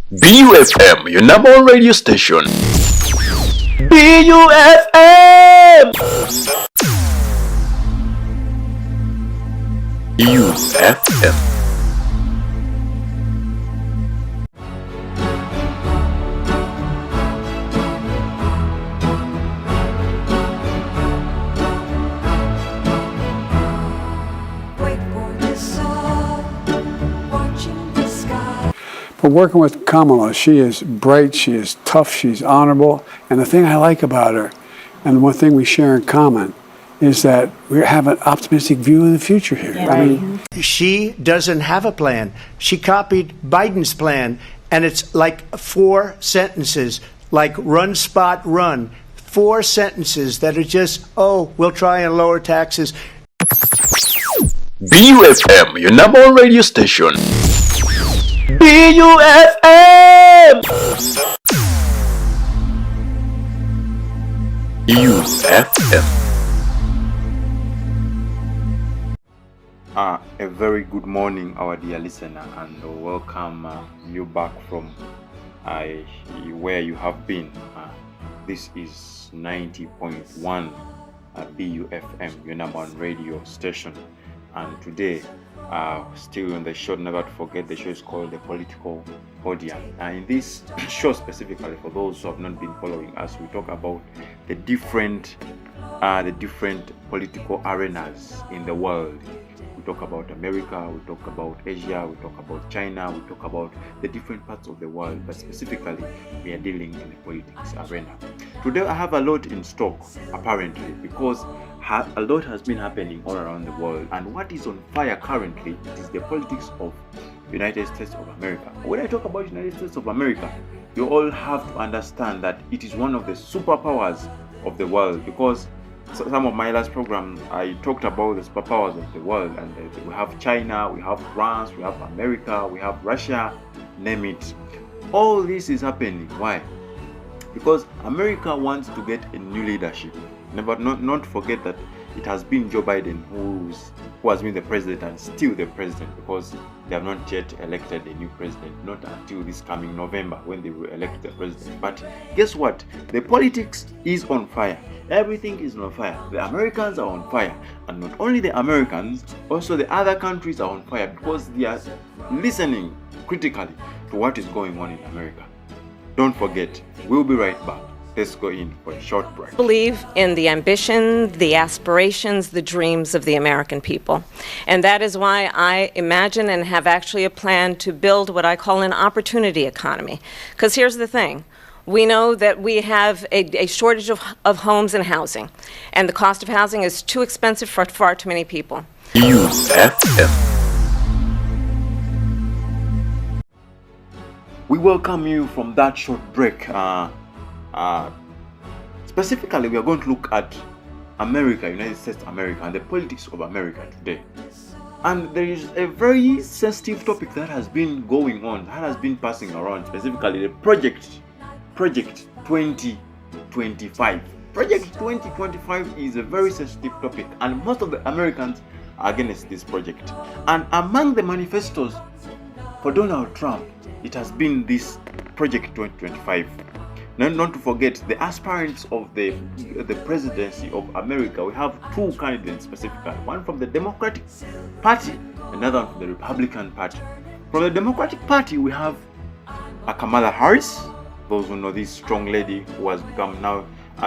BUFM, your number one radio station. BUFM! BUFM. But working with Kamala, she is bright, she is tough, she's honorable. And the thing I like about her, and one thing we share in common, is that we have an optimistic view of the future here. Yeah, I mean, she doesn't have a plan. She copied Biden's plan, and it's like 4 sentences, like run, spot, run. 4 sentences that are just, oh, we'll try and lower taxes. BUFM, your number one radio station. BUFM! BUFM. A very good morning, our dear listener, and welcome you back from where you have been. This is 90.1 BUFM, your number one radio station, and today, still on the show, never to forget, the show is called The Political Podium. In this show specifically, for those who have not been following us, we talk about the different political arenas in the world. We talk about America, we talk about Asia, we talk about China, we talk about the different parts of the world, but specifically we are dealing in the politics arena. Today I have a lot in stock, apparently, because a lot has been happening all around the world, and what is on fire currently is the politics of United States of America. When I talk about United States of America, you all have to understand that it is one of the superpowers of the world, because some of my last programs I talked about the superpowers of the world, and we have China, we have France, we have America, we have Russia, name it. All this is happening. Why? Because America wants to get a new leadership. But not forget that it has been Joe Biden who has been the president and still the president, because they have not yet elected a new president, not until this coming November when they will elect the president. But guess what? The politics is on fire. Everything is on fire. The Americans are on fire. And not only the Americans, also the other countries are on fire, because they are listening critically to what is going on in America. Don't forget, we'll be right back. Let's go in for a short break. I believe in the ambition, the aspirations, the dreams of the American people. And that is why I imagine and have actually a plan to build what I call an opportunity economy. Because here's the thing. We know that we have a shortage of homes and housing. And the cost of housing is too expensive for far too many people. BUFM. We welcome you from that short break. Specifically, we are going to look at America, United States of America, and the politics of America today. And there is a very sensitive topic that has been going on, that has been passing around, specifically the Project 2025. Project 2025 is a very sensitive topic, and most of the Americans are against this project. And among the manifestos for Donald Trump, it has been this Project 2025. Not to forget the aspirants of the presidency of America. We have 2 candidates specifically, one from the Democratic Party, another one from the Republican Party. From the Democratic Party, we have KAMALA Harris. Those who know this strong lady who has become now,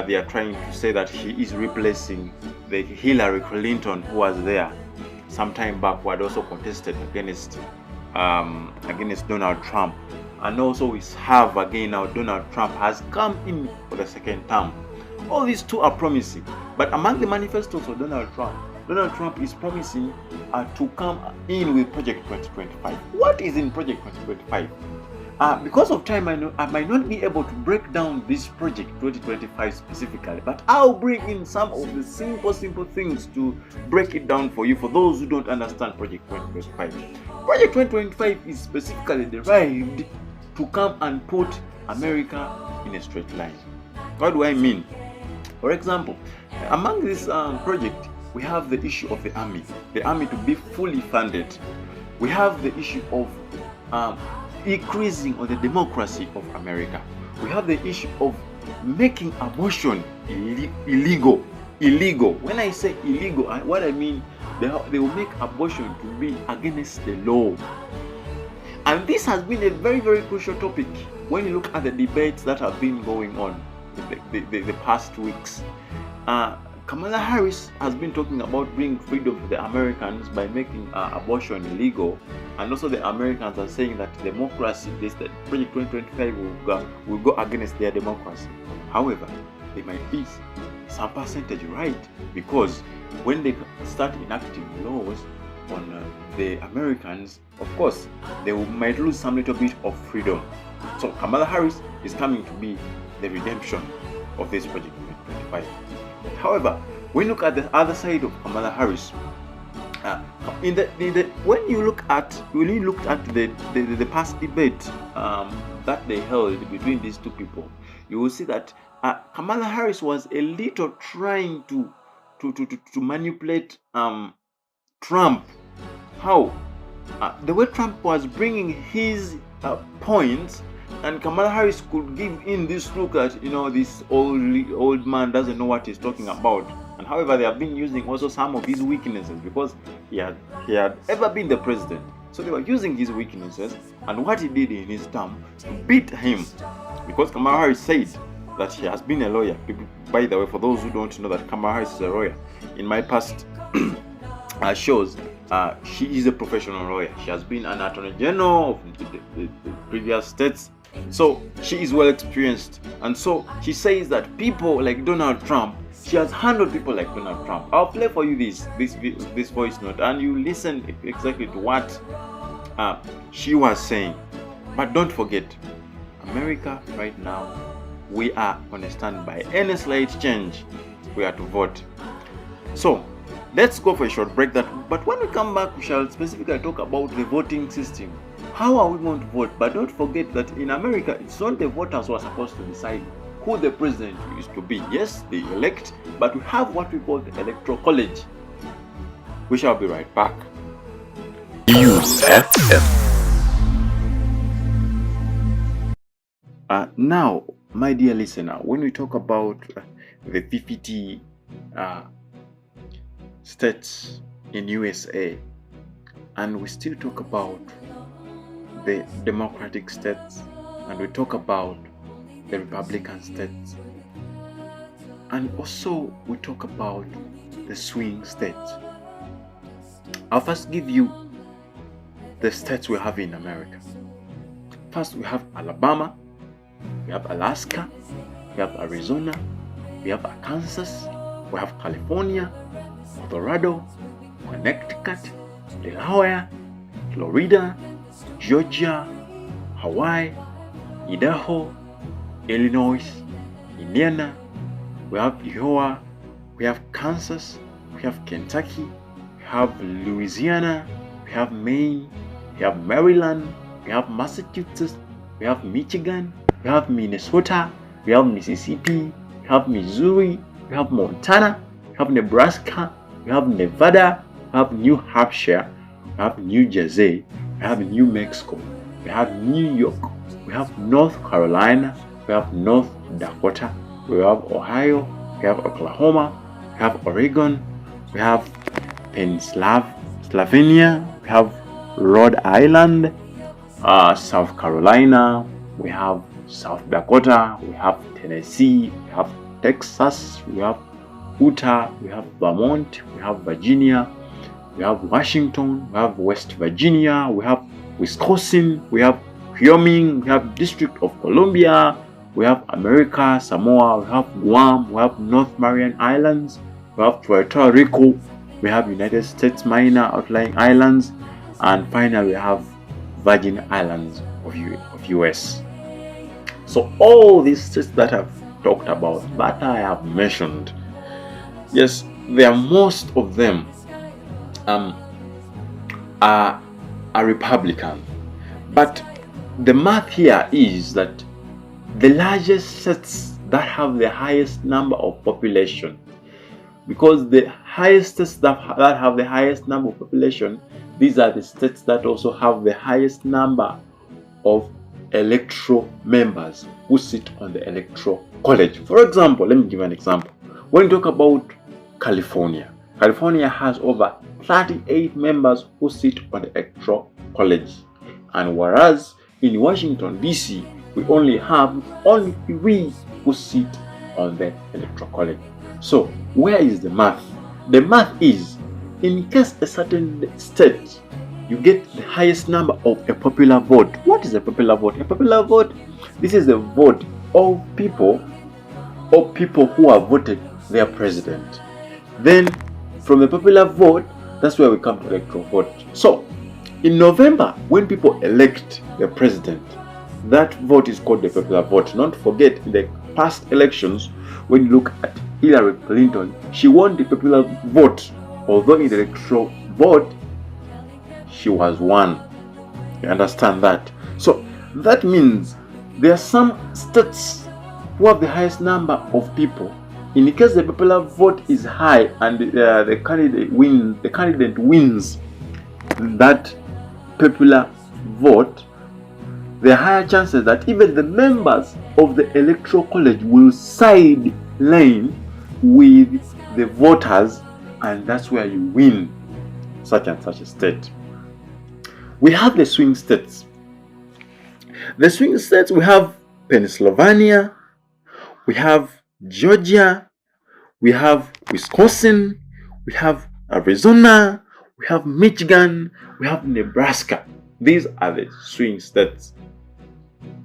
they are trying to say that she is replacing the Hillary Clinton who was there some time back, who had also contested against Donald Trump. And also we have again now Donald Trump has come in for the second term. All these 2 are promising. But among the manifestos of Donald Trump is promising to come in with Project 2025. What is in Project 2025? Because of time, I might not be able to break down this Project 2025 specifically, but I'll bring in some of the simple things to break it down for you, for those who don't understand Project 2025. Project 2025 is specifically derived to come and put America in a straight line. What do I mean? For example, among this project, we have the issue of the army to be fully funded. We have the issue of decreasing on the democracy of America. We have the issue of making abortion illegal. Illegal. When I say illegal, what I mean, they will make abortion to be against the law. And this has been a very, very crucial topic when you look at the debates that have been going on the past weeks. Kamala Harris has been talking about bringing freedom to the Americans by making abortion illegal, and also the Americans are saying that democracy, that Project 2025 will go against their democracy. However, they might be some percentage right, because when they start enacting laws on the Americans, of course, they might lose some little bit of freedom. So Kamala Harris is coming to be the redemption of this Project 2025. However, when you look at the other side of Kamala Harris, when you looked at the past debate that they held between these two people, you will see that Kamala Harris was a little trying to manipulate Trump. How? The way Trump was bringing his points, and Kamala Harris could give in this look at, this old man doesn't know what he's talking about. And however, they have been using also some of his weaknesses, because he had ever been the president. So they were using his weaknesses and what he did in his term to beat him, because Kamala Harris said that she has been a lawyer. By the way, for those who don't know that Kamala Harris is a lawyer, in my past shows, she is a professional lawyer. She has been an attorney general of the previous states, so she is well experienced. And so she says that people like Donald Trump, she has handled people like Donald Trump. I'll play for you this voice note, and you listen exactly to what she was saying. But don't forget, America right now, we are on a standby. Any slight change, we are to vote. So let's go for a short break. But when we come back, we shall specifically talk about the voting system. How are we going to vote? But don't forget that in America, it's not the voters who are supposed to decide who the president is to be. Yes, they elect, but we have what we call the electoral college. We shall be right back. UFM. Now, my dear listener, when we talk about the 50 states in USA, and we still talk about the Democratic states, and we talk about the Republican states, and also we talk about the swing states. I'll first give you the states we have in America. First, we have Alabama, we have Alaska, we have Arizona, we have Arkansas, we have California, Colorado, Connecticut, Delaware, Florida, Georgia, Hawaii, Idaho, Illinois, Indiana, we have Iowa, we have Kansas, we have Kentucky, we have Louisiana, we have Maine, we have Maryland, we have Massachusetts, we have Michigan, we have Minnesota, we have Mississippi, we have Missouri, we have Montana, we have Nebraska, we have Nevada, we have New Hampshire, we have New Jersey, we have New Mexico, we have New York, we have North Carolina, we have North Dakota, we have Ohio, we have Oklahoma, we have Oregon, we have Pennsylvania, we have Rhode Island, South Carolina, we have South Dakota, we have Tennessee, we have Texas, we have Utah, we have Vermont, we have Virginia, we have Washington, we have West Virginia, we have Wisconsin, we have Wyoming, we have District of Columbia, we have America, Samoa, we have Guam, we have North Mariana Islands, we have Puerto Rico, we have United States minor outlying islands, and finally we have Virgin Islands of US. So all these states that I've talked about, that I have mentioned, yes, there are most of them are Republican. But the math here is that the largest states that have the highest number of population, because the highest states that have the highest number of population, these are the states that also have the highest number of electoral members who sit on the electoral college. For example, let me give an example. When you talk about California has over 38 members who sit on the electoral college, and whereas in Washington DC we only have 3 who sit on the electoral college. So where is the math? The math is, in case a certain state you get the highest number of a popular vote. What is a popular vote? A popular vote, this is the vote of people who have voted their president. Then from the popular vote, that's where we come to electoral vote. So in November, when people elect their president, that vote is called the popular vote. Don't forget, in the past elections, when you look at Hillary Clinton, she won the popular vote, although in the electoral vote she was won. You understand that? So that means there are some states who have the highest number of people. In case the popular vote is high and the candidate wins that popular vote, there are higher chances that even the members of the electoral college will sideline with the voters, and that's where you win such and such a state. We have the swing states. The swing states, we have Pennsylvania, we have Georgia, we have Wisconsin, we have Arizona, we have Michigan, we have Nebraska. These are the swing states.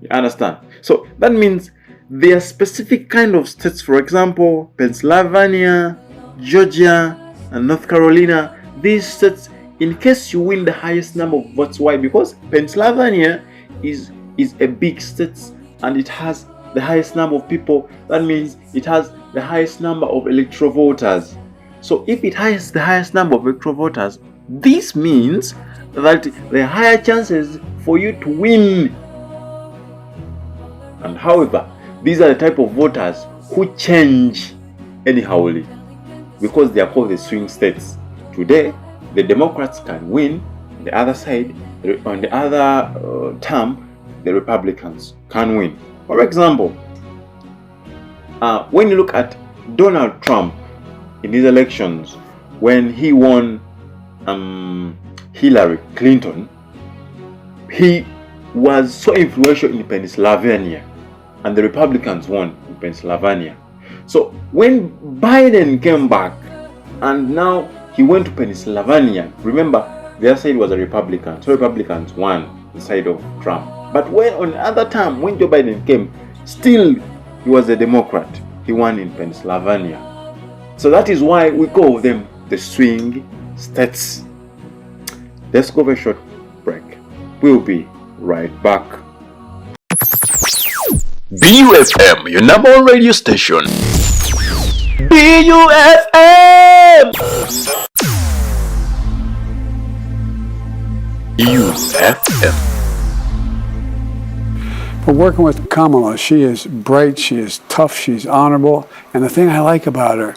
You understand? So that means there are specific kind of states. For example, Pennsylvania, Georgia, and North Carolina. These states, in case you win the highest number of votes. Why? Because Pennsylvania is a big state and it has the highest number of people. That means it has the highest number of electoral voters. So if it has the highest number of electoral voters, this means that there are higher chances for you to win. And however, these are the type of voters who change anyhowly, because they are called the swing states. Today, the Democrats can win. On the other side, on the other term, the Republicans can win. For example, when you look at Donald Trump in his elections, when he won Hillary Clinton, he was so influential in Pennsylvania, and the Republicans won in Pennsylvania. So when Biden came back and now he went to Pennsylvania, remember the other side was a Republican, so Republicans won the side of Trump. But when on the other time, when Joe Biden came, still he was a Democrat. He won in Pennsylvania. So that is why we call them the swing states. Let's go for a short break. We'll be right back. BUFM, your number one radio station. BUFM! BUFM. But working with Kamala, she is bright, she is tough, she's honorable. And the thing I like about her,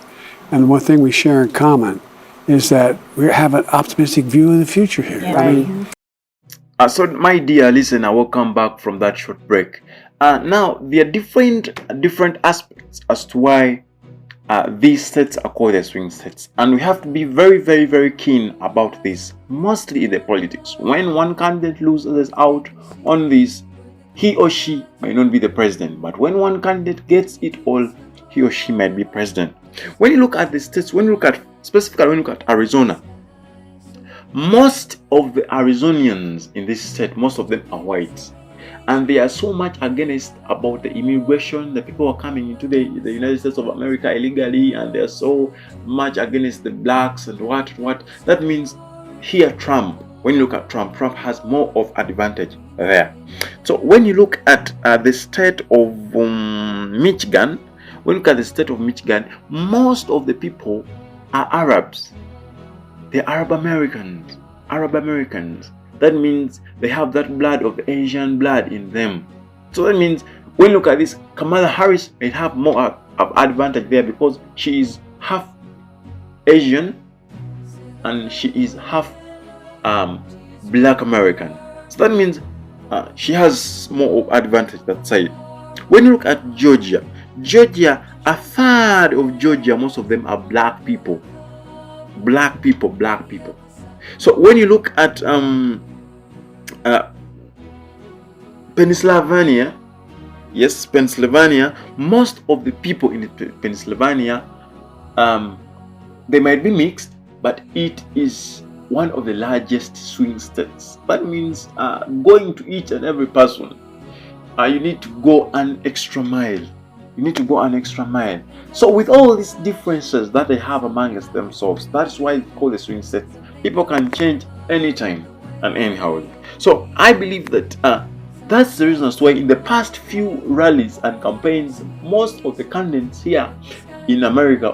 and one thing we share in common, is that we have an optimistic view of the future here. Yeah. I mean, So my dear listener, welcome back from that short break. Now, there are different aspects as to why these states are called the swing states. And we have to be very, very, very keen about this, mostly in the politics. When one candidate loses out on this, he or she may not be the president. But when one candidate gets it all, he or she might be president. When you look at the states, specifically when you look at Arizona, most of the Arizonians in this state, most of them are white. And they are so much against about the immigration. The people are coming into the United States of America illegally, and they are so much against the blacks and what. That means here Trump, when you look at Trump has more of advantage there. So when you look at the state of Michigan, when you look at the state of Michigan, most of the people are Arabs. They're Arab Americans. That means they have that blood of Asian blood in them. So that means when you look at this, Kamala Harris may have more of advantage there because she is half Asian and she is half Black American. So that means she has more advantage that side. When you look at Georgia, a third of Georgia, most of them are black people. Black people. So when you look at Pennsylvania, yes, Pennsylvania, most of the people in Pennsylvania, they might be mixed, but it is one of the largest swing states. That means going to each and every person, you need to go an extra mile. So with all these differences that they have amongst themselves, that's why it's called the swing state. People can change anytime and anyhow. So I believe that that's the reason why in the past few rallies and campaigns, most of the candidates here in America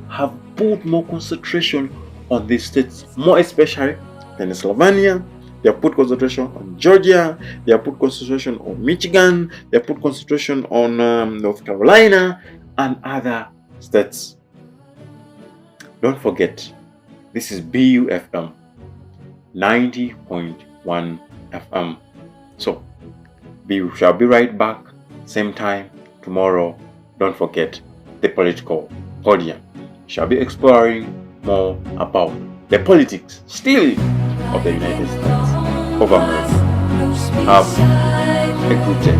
have put more concentration on these states, more especially Pennsylvania. They have put concentration on Georgia. They have put concentration on Michigan. They have put concentration on North Carolina and other states. Don't forget, this is BUFM 90.1 FM. So we shall be right back, same time tomorrow. Don't forget the political podium. Shall be exploring more about the politics still of the United States of America. Have a good day.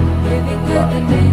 Bye.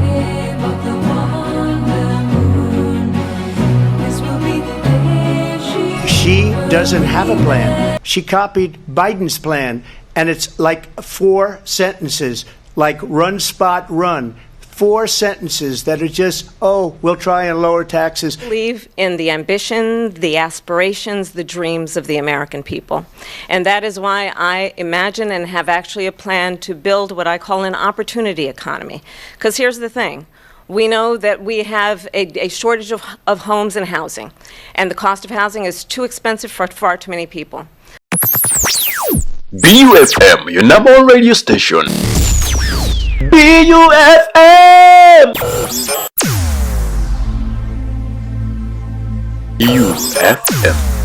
She doesn't have a plan. She copied Biden's plan, and it's like 4 sentences, like run, spot, run. 4 sentences that are just, we'll try and lower taxes. I believe in the ambition, the aspirations, the dreams of the American people. And that is why I imagine and have actually a plan to build what I call an opportunity economy. Because here's the thing. We know that we have a shortage of homes and housing. And the cost of housing is too expensive for far too many people. BUFM, your number one radio station. BUFM! BUFM.